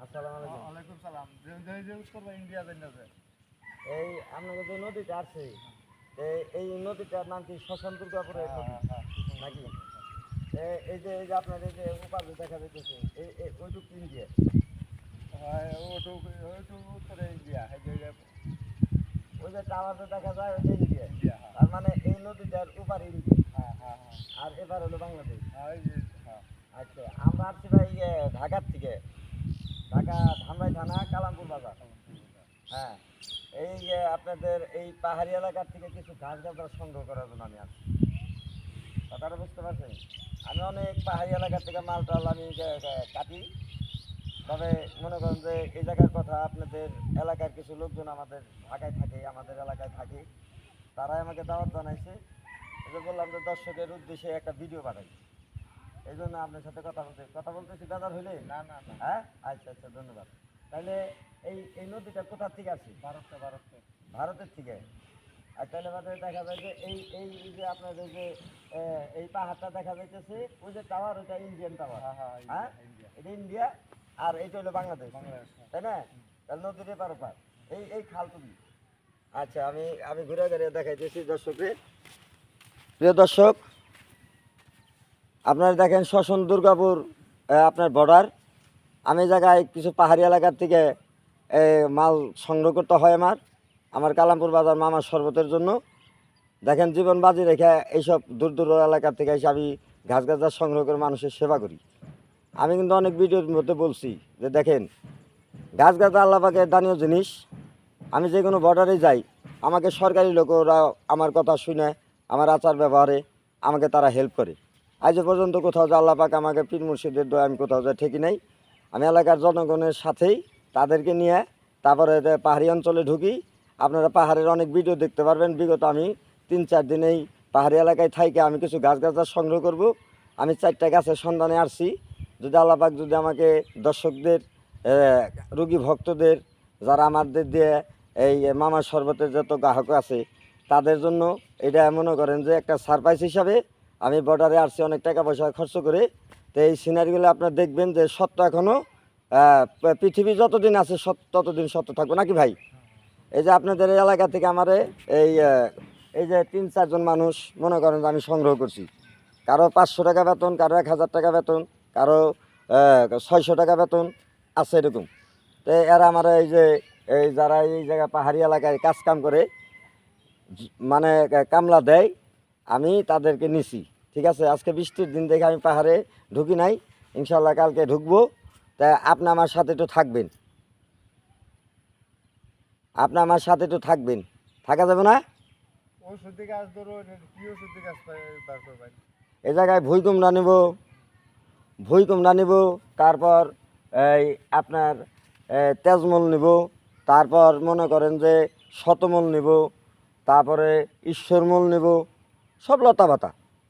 আসসালামু আলাইকুম। ওয়ালাইকুম সালাম। যে উত্তর ইন্ডিয়া যাইতেছে। এই আপনাদের যে নদীটা আছে এই নদীটার নাম কি শ্মশান দুর্গাপুরের নদী নাকি? এই যে আপনার এই যে উপাধি দেখা যাইতেছে ওইটুক ইন্ডিয়া। উত্তরে ইন্ডিয়া। ওই যে টাওয়ারটা দেখা যায় ওইটা ইন্ডিয়া। ইন্ডিয়া, হ্যাঁ। তার মানে এই নদীটার উপার ইন্ডিয়া হ্যাঁ, হ্যাঁ, হ্যাঁ। আর এবার হলো বাংলাদেশ। হ্যাঁ। আচ্ছা, আমরা আসছি ভাই ঢাকার থেকে, ঢাকা ধামরাই থানা কালামপুর বাজার। হ্যাঁ, এই যে আপনাদের এই পাহাড়ি এলাকার থেকে কিছু গাছ গাছরা সংগ্রহ করার জন্য আমি আসছি। কথাটা বুঝতে পারছেন? আমি অনেক পাহাড়ি এলাকা থেকে মাল টাল আমি কাটি, তবে মনে করেন যে এই জায়গার কথা আপনাদের এলাকার কিছু লোকজন আমাদের ঢাকায় থাকে, আমাদের এলাকায় থাকে, তারাই আমাকে দাওয়াত জানাইছে। এই যে বললাম যে দর্শকের উদ্দেশ্যে একটা ভিডিও পাঠাই, এই জন্য আপনার সাথে কথা বলতেছি। বেজার হইলে না, না, না। হ্যাঁ, আচ্ছা আচ্ছা, ধন্যবাদ। তাহলে এই নদীটা কোথা থেকে আসছে? ভারতের থেকে। আর তাহলে বাদে দেখা যায় যে এই যে আপনার এই যে এই পাহাড়টা দেখা যাইতেছে, ওই যে টাওয়ার, ওইটা ইন্ডিয়ান টাওয়ার। হ্যাঁ, এটা ইন্ডিয়া আর এইটা হলো বাংলাদেশ, তাই না? তাহলে নদীর এপার ওপার এই খাল তুমি। আচ্ছা, আমি ঘুরে ঘুরে দেখাইতেছি দর্শকদের। প্রিয় দর্শক, আপনারা দেখেন শ্মশান দুর্গাপুর আপনার বর্ডার। আমি জায়গায় কিছু পাহাড়ি এলাকার থেকে মাল সংগ্রহ করতে হয় আমার কালামপুর বাজার মামার শরবতের জন্য। দেখেন, জীবন বাজি রেখে এইসব দূর দূর এলাকার থেকে এসে আমি গাছ গাছ সংগ্রহ করে মানুষের সেবা করি। আমি কিন্তু অনেক ভিডিওর মধ্যে বলছি যে দেখেন, গাছ গাছ আল্লাহ পাকের দানীয় জিনিস। আমি যে কোনো বর্ডারে যাই, আমাকে সরকারি লোকরা আমার কথা শুনে, আমার আচার ব্যবহারে আমাকে তারা হেল্প করে। আজ পর্যন্ত কোথাও যে আল্লাহ পাক আমাকে পীর মুর্শিদের দোয়া আমি কোথাও যা ঠেকি নাই। আমি এলাকার জনগণের সাথেই তাদেরকে নিয়ে তারপরে পাহাড়ি অঞ্চলে ঢুকি। আপনারা পাহাড়ের অনেক ভিডিও দেখতে পারবেন। বিগত আমি 3-4 দিনেই পাহাড়ি এলাকায় থাইকে আমি কিছু গাছ গাছ সংগ্রহ করব। আমি 4টা গাছের সন্ধানে আসছি। যদি আল্লাহ পাক যদি আমাকে দর্শকদের, রুগী ভক্তদের, যারা আমাদের দিয়ে এই মামার শরবতের যত গ্রাহক আছে, তাদের জন্য এটা মনে করেন যে একটা সারপ্রাইজ হিসাবে আমি বর্ডারে আসছি অনেক টাকা পয়সা খরচ করে। তো এই সিনারিগুলো আপনারা দেখবেন যে সত্য এখনও পৃথিবী যতদিন আছে ততদিন সত্য থাকবে নাকি ভাই? এই যে আপনাদের এই এলাকা থেকে আমারে এই যে 3-4 জন মানুষ মনে করেন যে আমি সংগ্রহ করছি। কারো 500 টাকা বেতন, কারো 1000 টাকা বেতন, কারো 600 টাকা বেতন আছে এরকম। তো এরা আমার এই যারা এই জায়গায় পাহাড়ি এলাকায় কাজ কাম করে, মানে কামলা দেয়, আমি তাদেরকে নিছি। ঠিক আছে, আজকে বৃষ্টির দিন দেখে আমি পাহাড়ে ঢুকি নাই, ইনশাল্লাহ কালকে ঢুকবো। তা আপনি আমার সাথে একটু থাকবেন, থাকা যাবে না? ওষুধি গাছ ধরো, কি ওষুধি গাছ ভাই? এই জায়গায় ভুই কুমড়া নিব, তারপর এই আপনার তেজমল নিব, তারপর মনে করেন যে শতমল নিব, তারপরে ঈশ্বরমল নিব, সব লতা পাতা।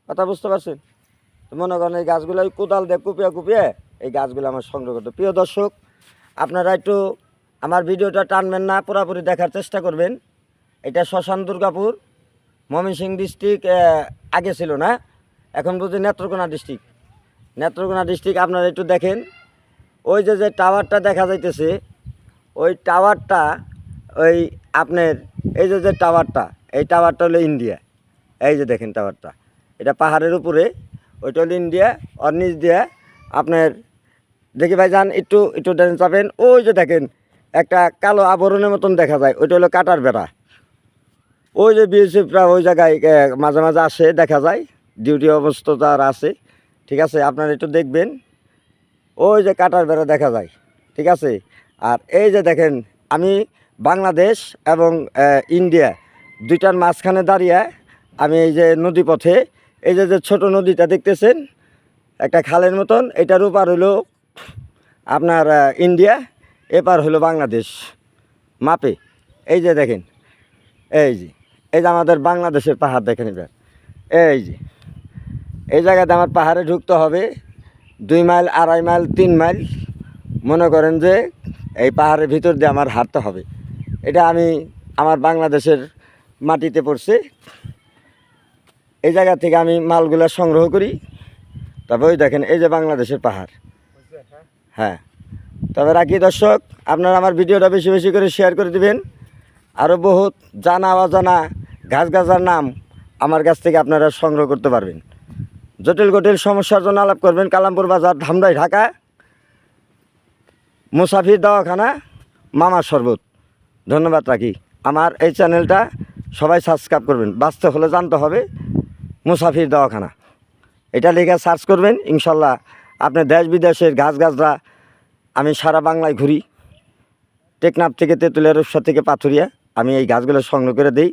কথা বুঝতে পারছেন? তো মনে করেন এই গাছগুলো ওই কোদাল দিয়ে কুপিয়ে এই গাছগুলো আমার সংগ্রহ করতে। প্রিয় দর্শক, আপনারা একটু আমার ভিডিওটা টানবেন না, পুরোপুরি দেখার চেষ্টা করবেন। এটা শ্মশান দুর্গাপুর, ময়মনসিংহ ডিস্ট্রিক্ট আগে ছিল না, এখন বুঝি নেত্রকোনা ডিস্ট্রিক্ট। আপনারা একটু দেখেন, ওই যে টাওয়ারটা দেখা যাইতেছে, ওই টাওয়ারটা ওই আপনার এই যে টাওয়ারটা, এই টাওয়ারটা হলো ইন্ডিয়া। এই যে দেখেন টাওয়ারটা, এটা পাহাড়ের উপরে, ওইটা হলো ইন্ডিয়া। ওর নিচ দিয়ে আপনার দেখি ভাই যান, একটু ডেন চাপেন, ওই যে দেখেন একটা কালো আবরণের মতন দেখা যায়, ওইটা হলো কাটার বেড়া। ওই যে বিএসএফরা ওই জায়গায় মাঝে মাঝে আসে, দেখা যায় ডিউটি অবস্থা তার আছে। ঠিক আছে, আপনারা একটু দেখবেন, ওই যে কাটার বেড়া দেখা যায়। ঠিক আছে, আর এই যে দেখেন আমি বাংলাদেশ এবং ইন্ডিয়া দুইটার মাঝখানে দাঁড়িয়ে আমি এই যে নদী পথে, এই যে ছোট নদীটা দেখতেছেন একটা খালের মতন, এটার ওপার হলো আপনার ইন্ডিয়া, এপার হলো বাংলাদেশ মাপে। এই যে দেখেন, এই যে আমাদের বাংলাদেশের পাহাড় দেখেন। এবার এই জায়গাতে আমার পাহাড়ে ঢুকতে হবে 2 মাইল, 2.5 মাইল, 3 মাইল। মনে করেন যে এই পাহাড়ের ভিতর দিয়ে আমার হাঁটতে হবে। এটা আমার বাংলাদেশের মাটিতে পড়ছে। এই জায়গা থেকে আমি মালগুলো সংগ্রহ করি। তবে ওই দেখেন, এই যে বাংলাদেশের পাহাড়। হ্যাঁ, তবে রাখি দর্শক, আপনারা আমার ভিডিওটা বেশি বেশি করে শেয়ার করে দিবেন। আরও বহুত জানা অজানা গাছগাছার নাম আমার কাছ থেকে আপনারা সংগ্রহ করতে পারবেন। জটিল জটিল সমস্যার জন্য আলাপ করবেন কালামপুর বাজার, ধামরাই, ঢাকা, মুসাফির দওয়াখানা, মামার শরবত। ধন্যবাদ রাখি। আমার এই চ্যানেলটা সবাই সাবস্ক্রাইব করবেন। বাঁচতে হলে জানতে হবে মুসাফির দওয়াখানা, এটা লিখে সার্চ করবেন। ইনশাল্লাহ আপনার দেশ বিদেশের গাছগাছরা আমি সারা বাংলায় ঘুরি, টেকনাফ থেকে তেঁতুলিয়া, রূপসা থেকে পাথুরিয়া, আমি এই গাছগুলো সংগ্রহ করে দিই।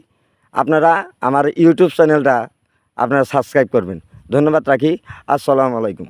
আপনারা আমার ইউটিউব চ্যানেলটা আপনারা সাবস্ক্রাইব করবেন। ধন্যবাদ রাখি। আসসালামু আলাইকুম।